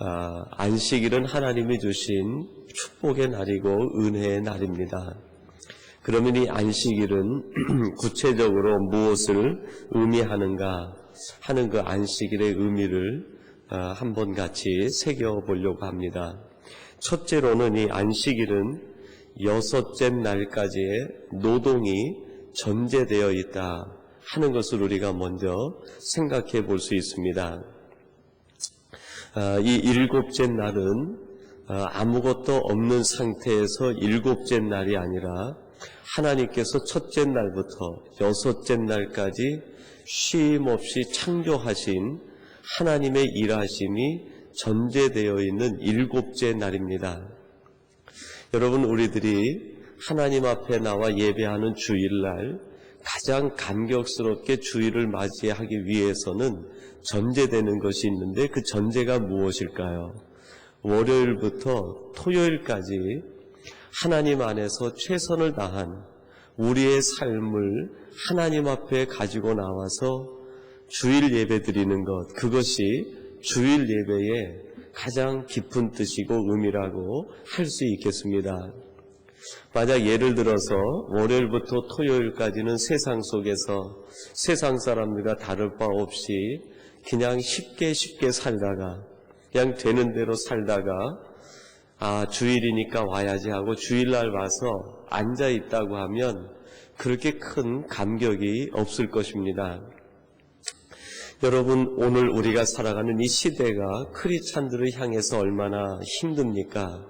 안식일은 하나님이 주신 축복의 날이고 은혜의 날입니다. 그러면 이 안식일은 구체적으로 무엇을 의미하는가 하는 그 안식일의 의미를 한번 같이 새겨보려고 합니다. 첫째로는 이 안식일은 여섯째 날까지의 노동이 전제되어 있다 하는 것을 우리가 먼저 생각해 볼 수 있습니다. 이 일곱째 날은 아무것도 없는 상태에서 일곱째 날이 아니라 하나님께서 첫째 날부터 여섯째 날까지 쉼 없이 창조하신 하나님의 일하심이 전제되어 있는 일곱째 날입니다. 여러분, 우리들이 하나님 앞에 나와 예배하는 주일날 가장 감격스럽게 주일을 맞이하기 위해서는 전제되는 것이 있는데 그 전제가 무엇일까요? 월요일부터 토요일까지 하나님 안에서 최선을 다한 우리의 삶을 하나님 앞에 가지고 나와서 주일 예배 드리는 것, 그것이 주일 예배의 가장 깊은 뜻이고 의미라고 할 수 있겠습니다. 만약 예를 들어서 월요일부터 토요일까지는 세상 속에서 세상 사람들과 다를 바 없이 그냥 쉽게 살다가 그냥 되는 대로 살다가 주일이니까 와야지 하고 주일날 와서 앉아 있다고 하면 그렇게 큰 감격이 없을 것입니다. 여러분, 오늘 우리가 살아가는 이 시대가 크리스찬들을 향해서 얼마나 힘듭니까?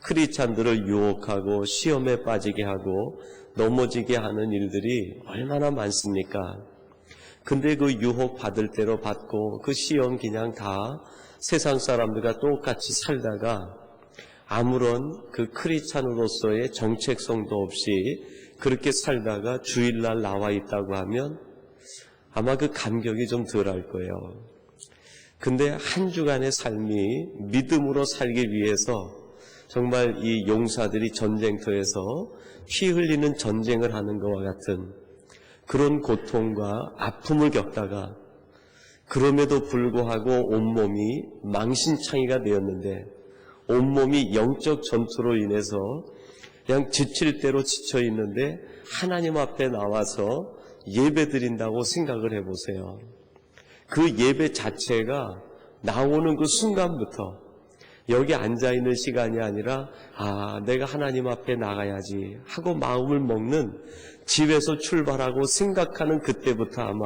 크리스찬들을 유혹하고 시험에 빠지게 하고 넘어지게 하는 일들이 얼마나 많습니까? 근데 그 유혹 받을 대로 받고 그 시험 그냥 다 세상 사람들과 똑같이 살다가 아무런 그 크리스찬으로서의 정체성도 없이 그렇게 살다가 주일날 나와 있다고 하면 아마 그 감격이 좀 덜할 거예요. 근데 한 주간의 삶이 믿음으로 살기 위해서 정말 이 용사들이 전쟁터에서 피 흘리는 전쟁을 하는 것과 같은 그런 고통과 아픔을 겪다가 그럼에도 불구하고 온몸이 망신창이가 되었는데 온몸이 영적 전투로 인해서 그냥 지칠 대로 지쳐 있는데 하나님 앞에 나와서 예배 드린다고 생각을 해보세요. 그 예배 자체가 나오는 그 순간부터 여기 앉아있는 시간이 아니라 내가 하나님 앞에 나가야지 하고 마음을 먹는 집에서 출발하고 생각하는 그때부터 아마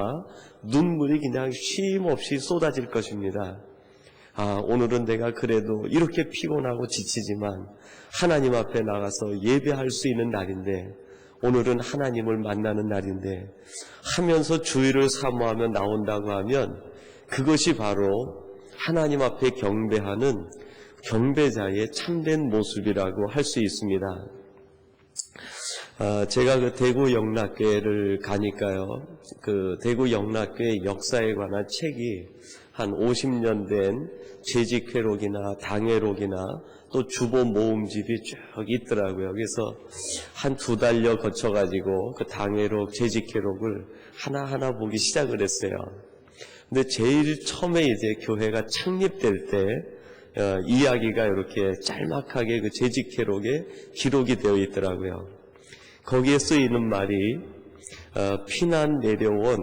눈물이 그냥 쉼 없이 쏟아질 것입니다. 오늘은 내가 그래도 이렇게 피곤하고 지치지만 하나님 앞에 나가서 예배할 수 있는 날인데 오늘은 하나님을 만나는 날인데 하면서 주의를 사모하며 나온다고 하면 그것이 바로 하나님 앞에 경배하는 경배자의 참된 모습이라고 할 수 있습니다. 제가 그 대구 영락교회를 가니까요, 그 대구 영락교회 역사에 관한 책이 한 50년 된 재직회록이나 당회록이나 또 주보 모음집이 쭉 있더라고요. 그래서 한 2달여 거쳐가지고 그 당회록, 재직회록을 하나하나 보기 시작을 했어요. 근데 제일 처음에 이제 교회가 창립될 때 이야기가 이렇게 짤막하게 그 재직회록에 기록이 되어 있더라고요. 거기에 쓰이는 말이 피난 내려온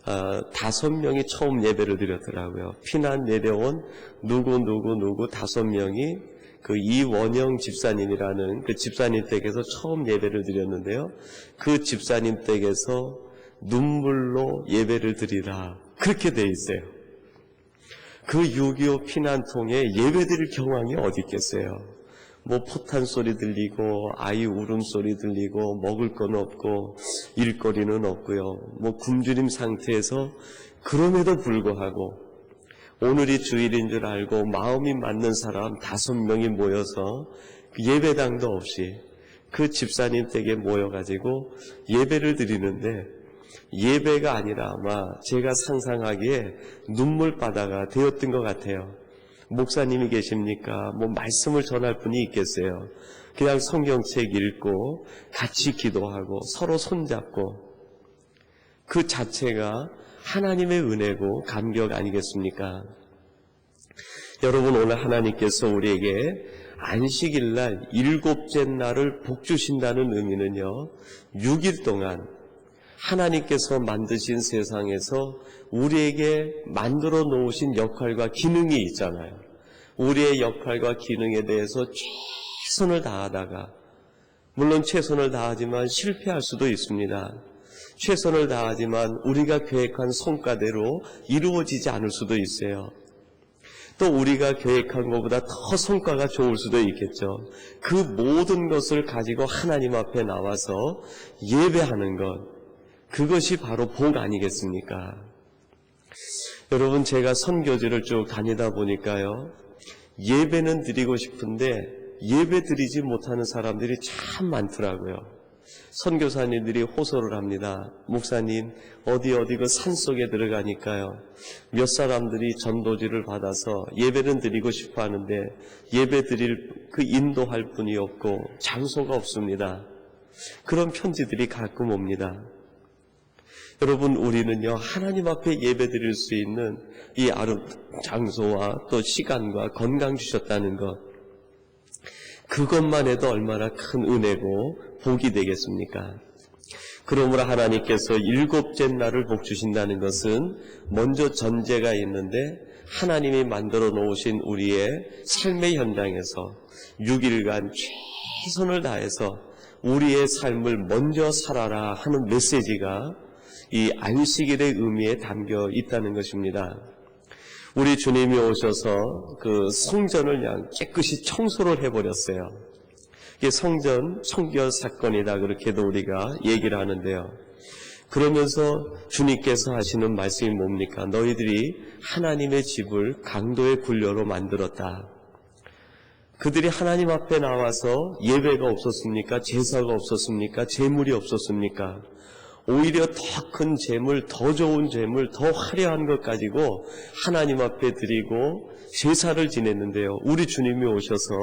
5명이 처음 예배를 드렸더라고요. 피난 내려온 누구 5명이 그 이원영 집사님이라는 그 집사님 댁에서 처음 예배를 드렸는데요. 그 집사님 댁에서 눈물로 예배를 드리라 그렇게 돼 있어요. 그 6.25 피난통에 예배드릴 경황이 어디 있겠어요. 뭐 포탄 소리 들리고 아이 울음소리 들리고 먹을 건 없고 일거리는 없고요. 뭐 굶주림 상태에서 그럼에도 불구하고 오늘이 주일인 줄 알고 마음이 맞는 사람 5명이 모여서 예배당도 없이 그 집사님 댁에 모여가지고 예배를 드리는데 예배가 아니라 아마 제가 상상하기에 눈물바다가 되었던 것 같아요. 목사님이 계십니까? 뭐 말씀을 전할 분이 있겠어요. 그냥 성경책 읽고 같이 기도하고 서로 손잡고 그 자체가 하나님의 은혜고 감격 아니겠습니까? 여러분, 오늘 하나님께서 우리에게 안식일날 일곱째 날을 복 주신다는 의미는요, 6일 동안 하나님께서 만드신 세상에서 우리에게 만들어 놓으신 역할과 기능이 있잖아요. 우리의 역할과 기능에 대해서 최선을 다하다가, 물론 최선을 다하지만 실패할 수도 있습니다. 최선을 다하지만 우리가 계획한 성과대로 이루어지지 않을 수도 있어요. 또 우리가 계획한 것보다 더 성과가 좋을 수도 있겠죠. 그 모든 것을 가지고 하나님 앞에 나와서 예배하는 것, 그것이 바로 복 아니겠습니까? 여러분, 제가 선교지를 쭉 다니다 보니까요, 예배는 드리고 싶은데 예배 드리지 못하는 사람들이 참 많더라고요. 선교사님들이 호소를 합니다. 목사님, 어디 그 산속에 들어가니까요, 몇 사람들이 전도지를 받아서 예배는 드리고 싶어 하는데 예배 드릴 그 인도할 분이 없고 장소가 없습니다. 그런 편지들이 가끔 옵니다. 여러분, 우리는요, 하나님 앞에 예배 드릴 수 있는 이 아름다운 장소와 또 시간과 건강 주셨다는 것, 그것만 해도 얼마나 큰 은혜고 복이 되겠습니까? 그러므로 하나님께서 일곱째 날을 복 주신다는 것은 먼저 전제가 있는데, 하나님이 만들어 놓으신 우리의 삶의 현장에서 6일간 최선을 다해서 우리의 삶을 먼저 살아라 하는 메시지가 이 안식일의 의미에 담겨 있다는 것입니다. 우리 주님이 오셔서 그 성전을 그냥 깨끗이 청소를 해버렸어요. 이게 성전 청결 사건이다, 그렇게도 우리가 얘기를 하는데요. 그러면서 주님께서 하시는 말씀이 뭡니까? 너희들이 하나님의 집을 강도의 굴려로 만들었다. 그들이 하나님 앞에 나와서 예배가 없었습니까? 제사가 없었습니까? 제물이 없었습니까? 오히려 더 큰 제물, 더 좋은 제물, 더 화려한 것 가지고 하나님 앞에 드리고 제사를 지냈는데요. 우리 주님이 오셔서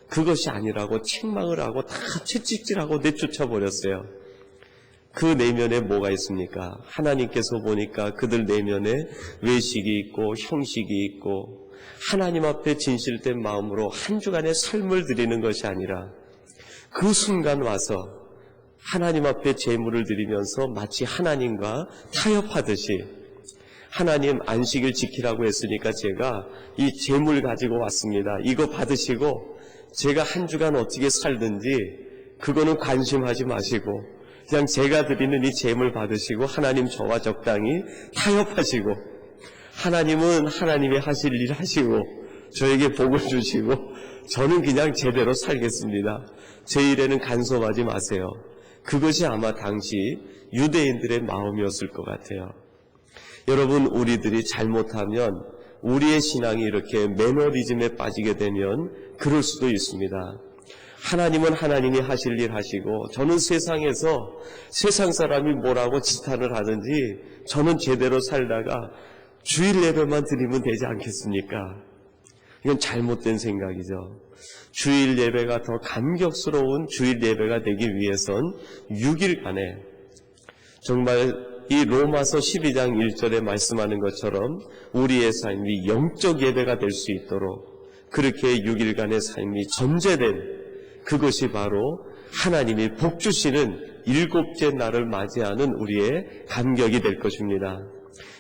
그것이 아니라고 책망을 하고 다 채찍질하고 내쫓아 버렸어요. 그 내면에 뭐가 있습니까? 하나님께서 보니까 그들 내면에 외식이 있고 형식이 있고, 하나님 앞에 진실된 마음으로 한 주간의 삶을 드리는 것이 아니라 그 순간 와서 하나님 앞에 제물을 드리면서 마치 하나님과 타협하듯이, 하나님 안식일 지키라고 했으니까 제가 이 제물 가지고 왔습니다. 이거 받으시고 제가 한 주간 어떻게 살든지 그거는 관심하지 마시고 그냥 제가 드리는 이 제물 받으시고 하나님 저와 적당히 타협하시고, 하나님은 하나님의 하실 일 하시고 저에게 복을 주시고 저는 그냥 제대로 살겠습니다. 제 일에는 간섭하지 마세요. 그것이 아마 당시 유대인들의 마음이었을 것 같아요. 여러분, 우리들이 잘못하면 우리의 신앙이 이렇게 매너리즘에 빠지게 되면 그럴 수도 있습니다. 하나님은 하나님이 하실 일 하시고 저는 세상에서 세상 사람이 뭐라고 지탄을 하든지 저는 제대로 살다가 주일 예배만 드리면 되지 않겠습니까? 이건 잘못된 생각이죠. 주일 예배가 더 감격스러운 주일 예배가 되기 위해선 6일간에 정말 이 로마서 12장 1절에 말씀하는 것처럼 우리의 삶이 영적 예배가 될 수 있도록 그렇게 6일간의 삶이 전제된, 그것이 바로 하나님이 복 주시는 일곱째 날을 맞이하는 우리의 감격이 될 것입니다.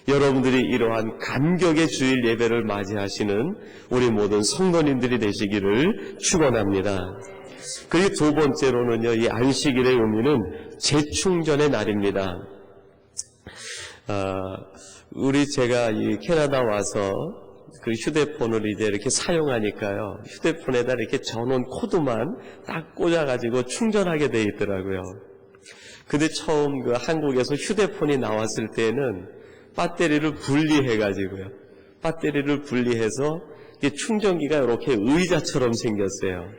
여러분들이 이러한 감격의 주일 예배를 맞이하시는 우리 모든 성도님들이 되시기를 축원합니다. 그리고 두 번째로는요, 이 안식일의 의미는 재충전의 날입니다. 제가 이 캐나다 와서 그 휴대폰을 이제 이렇게 사용하니까요, 휴대폰에다 이렇게 전원 코드만 딱 꽂아가지고 충전하게 돼 있더라고요. 근데 처음 그 한국에서 휴대폰이 나왔을 때는 배터리를 분리해서 충전기가 이렇게 의자처럼 생겼어요.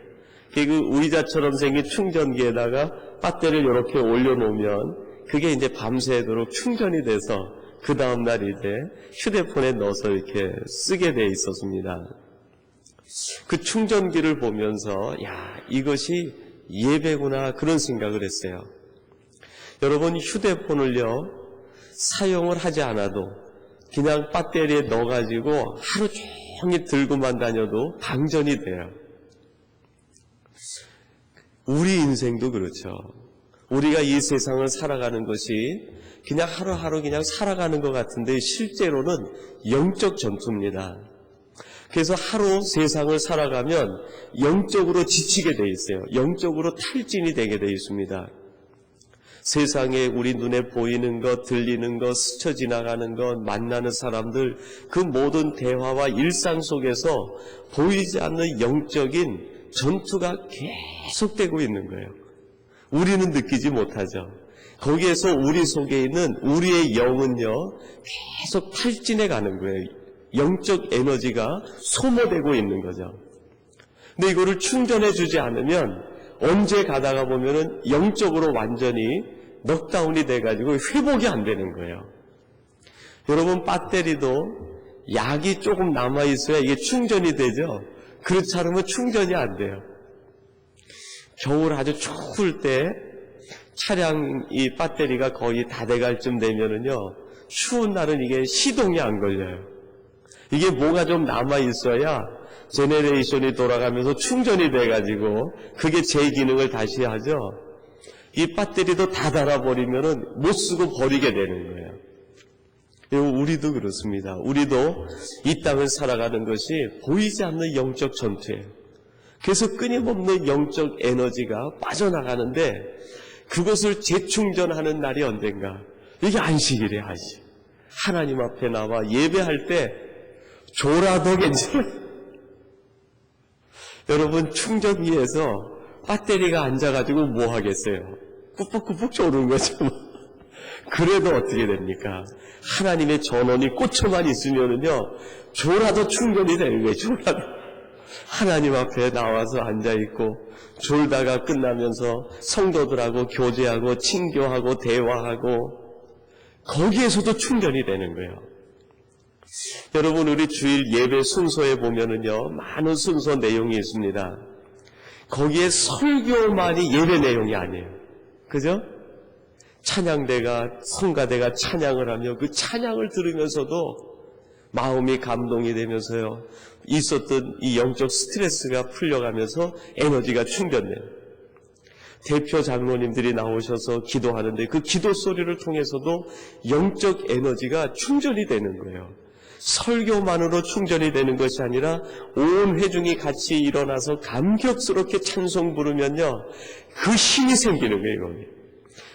그 의자처럼 생긴 충전기에다가 배터리를 이렇게 올려놓으면 그게 이제 밤새도록 충전이 돼서 그 다음날 이제 휴대폰에 넣어서 이렇게 쓰게 돼 있었습니다. 그 충전기를 보면서 이것이 예배구나, 그런 생각을 했어요. 여러분, 휴대폰을요 사용을 하지 않아도 그냥 배터리에 넣어가지고 하루 종일 들고만 다녀도 방전이 돼요. 우리 인생도 그렇죠. 우리가 이 세상을 살아가는 것이 그냥 하루하루 그냥 살아가는 것 같은데 실제로는 영적 전투입니다. 그래서 하루 세상을 살아가면 영적으로 지치게 돼 있어요. 영적으로 탈진이 되게 돼 있습니다. 세상에 우리 눈에 보이는 것, 들리는 것, 스쳐 지나가는 것, 만나는 사람들, 그 모든 대화와 일상 속에서 보이지 않는 영적인 전투가 계속되고 있는 거예요. 우리는 느끼지 못하죠. 거기에서 우리 속에 있는 우리의 영은요, 계속 탈진해 가는 거예요. 영적 에너지가 소모되고 있는 거죠. 근데 이거를 충전해 주지 않으면 언제 가다가 보면은 영적으로 완전히 넉다운이 돼가지고 회복이 안 되는 거예요. 여러분, 배터리도 약이 조금 남아있어야 이게 충전이 되죠. 그렇지 않으면 충전이 안 돼요. 겨울 아주 추울 때 차량 이 배터리가 거의 다 돼갈 쯤 되면은요, 추운 날은 이게 시동이 안 걸려요. 이게 뭐가 좀 남아있어야 제네레이션이 돌아가면서 충전이 돼가지고 그게 제 기능을 다시 하죠. 이 배터리도 다 닳아버리면은 못 쓰고 버리게 되는 거예요. 우리도 그렇습니다. 우리도 이 땅을 살아가는 것이 보이지 않는 영적 전투예요. 그래서 끊임없는 영적 에너지가 빠져나가는데 그것을 재충전하는 날이 언젠가? 이게 안식일이에요, 안식. 하나님 앞에 나와 예배할 때 졸아도 괜찮아요. 여러분, 충전기에서 배터리가 앉아가지고 뭐 하겠어요? 꾸벅꾸벅 졸은 거죠. 그래도 어떻게 됩니까? 하나님의 전원이 꽂혀만 있으면은요, 졸아도 충전이 되는 거예요, 졸아도. 하나님 앞에 나와서 앉아있고, 졸다가 끝나면서 성도들하고 교제하고, 친교하고, 대화하고, 거기에서도 충전이 되는 거예요. 여러분, 우리 주일 예배 순서에 보면은요, 많은 순서 내용이 있습니다. 거기에 설교만이 예배 내용이 아니에요. 그죠? 찬양대가, 성가대가 찬양을 하며 그 찬양을 들으면서도 마음이 감동이 되면서요, 있었던 이 영적 스트레스가 풀려가면서 에너지가 충전돼요. 대표 장로님들이 나오셔서 기도하는데 그 기도 소리를 통해서도 영적 에너지가 충전이 되는 거예요. 설교만으로 충전이 되는 것이 아니라 온 회중이 같이 일어나서 감격스럽게 찬송 부르면요, 그 힘이 생기는 거예요. 거기.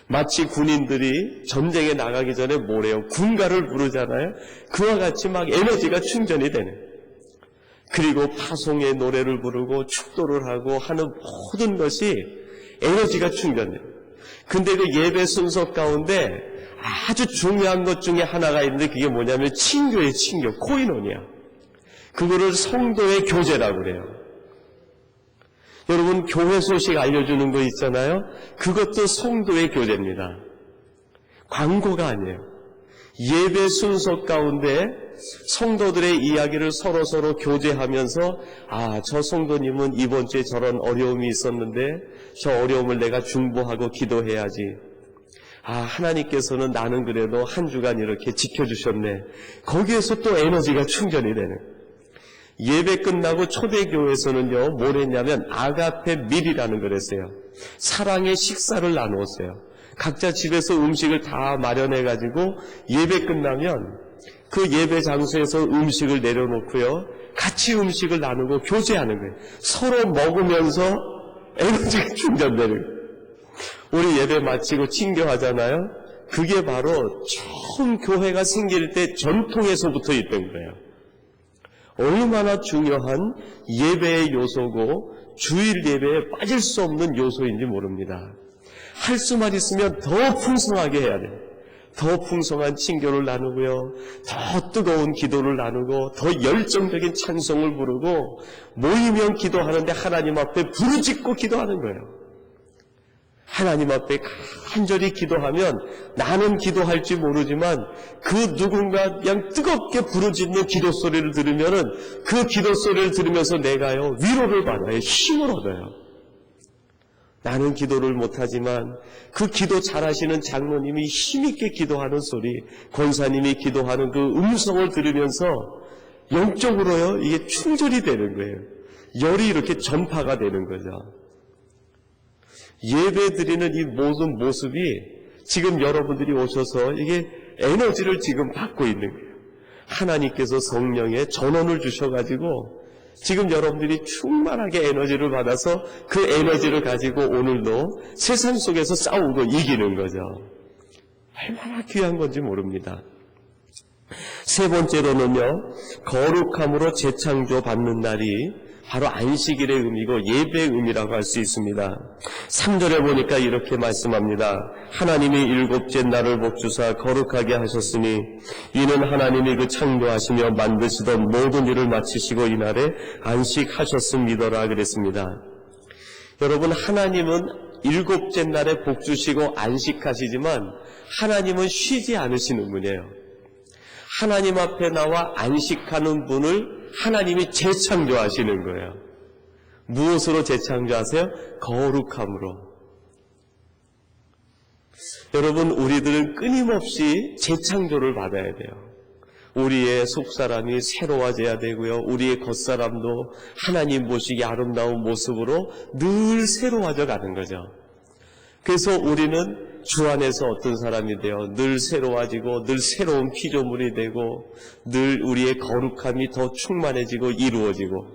마치 군인들이 전쟁에 나가기 전에 뭐래요? 군가를 부르잖아요. 그와 같이 막 에너지가 충전이 되는. 그리고 파송의 노래를 부르고 축도를 하고 하는 모든 것이 에너지가 충전돼요. 근데 그 예배 순서 가운데 아주 중요한 것 중에 하나가 있는데 그게 뭐냐면 친교예요, 친교. 코이노니아. 그거를 성도의 교제라고 그래요. 여러분, 교회 소식 알려주는 거 있잖아요. 그것도 성도의 교제입니다. 광고가 아니에요. 예배 순서 가운데 성도들의 이야기를 서로 교제하면서, 아, 저 성도님은 이번 주에 저런 어려움이 있었는데 저 어려움을 내가 중보하고 기도해야지. 아, 하나님께서는 나는 그래도 한 주간 이렇게 지켜주셨네. 거기에서 또 에너지가 충전이 되는. 예배 끝나고 초대교회에서는요, 뭘 했냐면 아가페 밀이라는 걸 했어요. 사랑의 식사를 나누었어요. 각자 집에서 음식을 다 마련해가지고 예배 끝나면 그 예배 장소에서 음식을 내려놓고요, 같이 음식을 나누고 교제하는 거예요. 서로 먹으면서 에너지가 충전되는 거예요. 우리 예배 마치고 친교하잖아요. 그게 바로 처음 교회가 생길 때 전통에서부터 있던 거예요. 얼마나 중요한 예배의 요소고 주일 예배에 빠질 수 없는 요소인지 모릅니다. 할 수만 있으면 더 풍성하게 해야 돼요. 더 풍성한 친교를 나누고요, 더 뜨거운 기도를 나누고, 더 열정적인 찬송을 부르고, 모이면 기도하는데 하나님 앞에 부르짖고 기도하는 거예요. 하나님 앞에 간절히 기도하면 나는 기도할지 모르지만 그 누군가 그냥 뜨겁게 부르짖는 기도 소리를 들으면은 그 기도 소리를 들으면서 내가요, 위로를 받아요. 힘을 얻어요. 나는 기도를 못하지만 그 기도 잘하시는 장로님이 힘있게 기도하는 소리, 권사님이 기도하는 그 음성을 들으면서 영적으로요, 이게 충전이 되는 거예요. 열이 이렇게 전파가 되는 거죠. 예배 드리는 이 모든 모습이 지금 여러분들이 오셔서 이게 에너지를 지금 받고 있는 거예요. 하나님께서 성령의 전원을 주셔가지고 지금 여러분들이 충만하게 에너지를 받아서 그 에너지를 가지고 오늘도 세상 속에서 싸우고 이기는 거죠. 얼마나 귀한 건지 모릅니다. 세 번째로는요, 거룩함으로 재창조 받는 날이 바로 안식일의 의미고 예배의 의미라고 할 수 있습니다. 3절에 보니까 이렇게 말씀합니다. 하나님이 일곱째 날을 복주사 거룩하게 하셨으니 이는 하나님이 그 창조하시며 만드시던 모든 일을 마치시고 이날에 안식하셨음이더라 그랬습니다. 여러분, 하나님은 일곱째 날에 복주시고 안식하시지만 하나님은 쉬지 않으시는 분이에요. 하나님 앞에 나와 안식하는 분을 하나님이 재창조하시는 거예요. 무엇으로 재창조하세요? 거룩함으로. 여러분, 우리들은 끊임없이 재창조를 받아야 돼요. 우리의 속사람이 새로워져야 되고요. 우리의 겉사람도 하나님 보시기 아름다운 모습으로 늘 새로워져 가는 거죠. 그래서 우리는 주 안에서 어떤 사람이 되어 늘 새로워지고 늘 새로운 피조물이 되고 늘 우리의 거룩함이 더 충만해지고 이루어지고,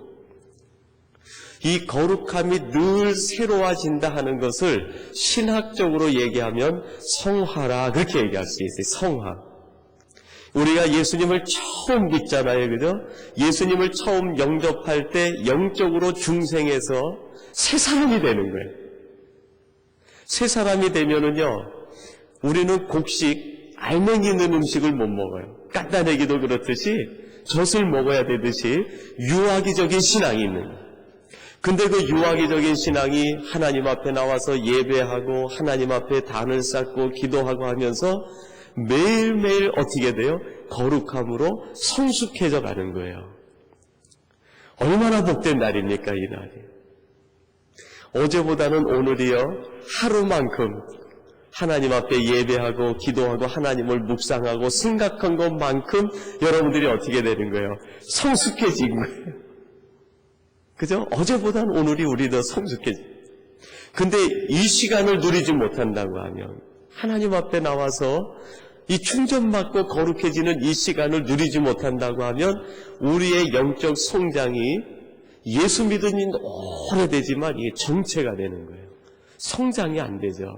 이 거룩함이 늘 새로워진다 하는 것을 신학적으로 얘기하면 성화라 그렇게 얘기할 수 있어요. 성화. 우리가 예수님을 처음 믿잖아요. 그죠? 예수님을 처음 영접할 때 영적으로 중생에서 새 사람이 되는 거예요. 새 사람이 되면은요, 우리는 곡식, 알맹이 있는 음식을 못 먹어요. 깐다내기도 그렇듯이 젖을 먹어야 되듯이 유아기적인 신앙이 있는 거예요. 근데 그 유아기적인 신앙이 하나님 앞에 나와서 예배하고 하나님 앞에 단을 쌓고 기도하고 하면서 매일매일 어떻게 돼요? 거룩함으로 성숙해져 가는 거예요. 얼마나 복된 날입니까, 이 날이. 어제보다는 오늘이요, 하루만큼 하나님 앞에 예배하고 기도하고 하나님을 묵상하고 생각한 것만큼 여러분들이 어떻게 되는 거예요? 성숙해진 거예요. 그죠? 어제보다는 오늘이 우리 더 성숙해진. 근데 이 시간을 누리지 못한다고 하면, 하나님 앞에 나와서 이 충전받고 거룩해지는 이 시간을 누리지 못한다고 하면 우리의 영적 성장이 예수 믿은 지 오래되지만 이게 정체가 되는 거예요. 성장이 안 되죠.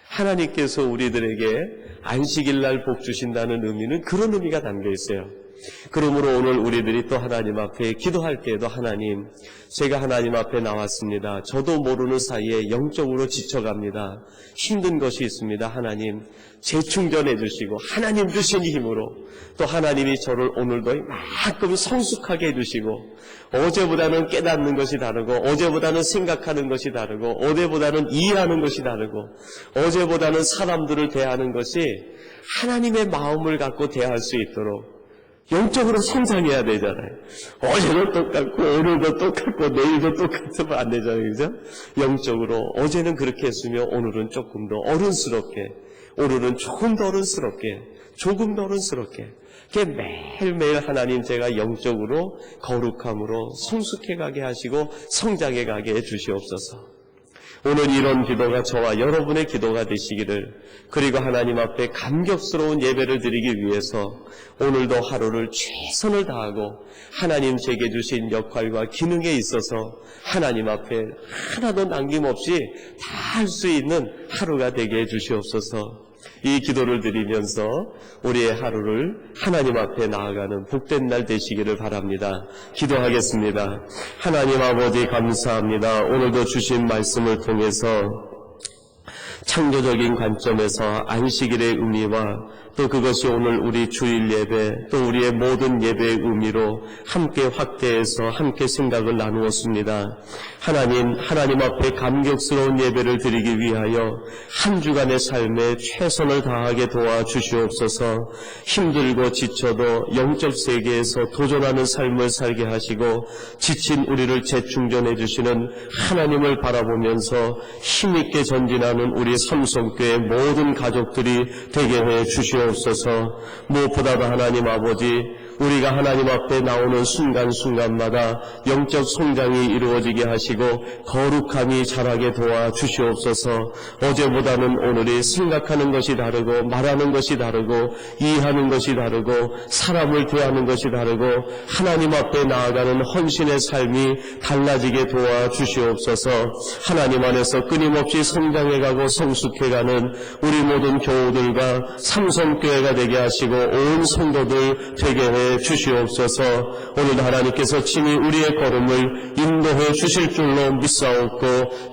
하나님께서 우리들에게 안식일날 복 주신다는 의미는 그런 의미가 담겨 있어요. 그러므로 오늘 우리들이 또 하나님 앞에 기도할 때에도 하나님, 제가 하나님 앞에 나왔습니다. 저도 모르는 사이에 영적으로 지쳐갑니다. 힘든 것이 있습니다. 하나님 재충전해 주시고 하나님 주신 힘으로 또 하나님이 저를 오늘도 이만큼 성숙하게 해주시고, 어제보다는 깨닫는 것이 다르고 어제보다는 생각하는 것이 다르고 어제보다는 이해하는 것이 다르고 어제보다는 사람들을 대하는 것이 하나님의 마음을 갖고 대할 수 있도록 영적으로 성장해야 되잖아요. 어제도 똑같고 오늘도 똑같고 내일도 똑같으면 안 되잖아요. 그죠? 영적으로 어제는 그렇게 했으며 오늘은 조금 더 어른스럽게, 오늘은 조금 더 어른스럽게, 조금 더 어른스럽게, 매일매일 하나님 제가 영적으로 거룩함으로 성숙해가게 하시고 성장해가게 해주시옵소서. 오늘 이런 기도가 저와 여러분의 기도가 되시기를, 그리고 하나님 앞에 감격스러운 예배를 드리기 위해서 오늘도 하루를 최선을 다하고 하나님 제게 주신 역할과 기능에 있어서 하나님 앞에 하나도 남김없이 다 할 수 있는 하루가 되게 해주시옵소서. 이 기도를 드리면서 우리의 하루를 하나님 앞에 나아가는 복된 날 되시기를 바랍니다. 기도하겠습니다. 하나님 아버지 감사합니다. 오늘도 주신 말씀을 통해서 창조적인 관점에서 안식일의 의미와 또 그것이 오늘 우리 주일 예배 또 우리의 모든 예배의 의미로 함께 확대해서 함께 생각을 나누었습니다. 하나님 앞에 감격스러운 예배를 드리기 위하여 한 주간의 삶에 최선을 다하게 도와주시옵소서. 힘들고 지쳐도 영적 세계에서 도전하는 삶을 살게 하시고 지친 우리를 재충전해 주시는 하나님을 바라보면서 힘있게 전진하는 우리 삼성교회 모든 가족들이 되게 해 주시옵소서. 무엇보다도 하나님 아버지, 우리가 하나님 앞에 나오는 순간순간마다 영적 성장이 이루어지게 하시고 거룩함이 자라게 도와주시옵소서. 어제보다는 오늘이 생각하는 것이 다르고 말하는 것이 다르고 이해하는 것이 다르고 사람을 대하는 것이 다르고 하나님 앞에 나아가는 헌신의 삶이 달라지게 도와주시옵소서. 하나님 안에서 끊임없이 성장해가고 성숙해가는 우리 모든 교우들과 삼성교회가 되게 하시고 온 성도들 되게 해 주시옵소서. 오늘 하나님께서 친히 우리의 걸음을 인도해 주실 줄로 믿사옵고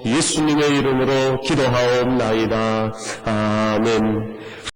예수님의 이름으로 기도하옵나이다. 아멘.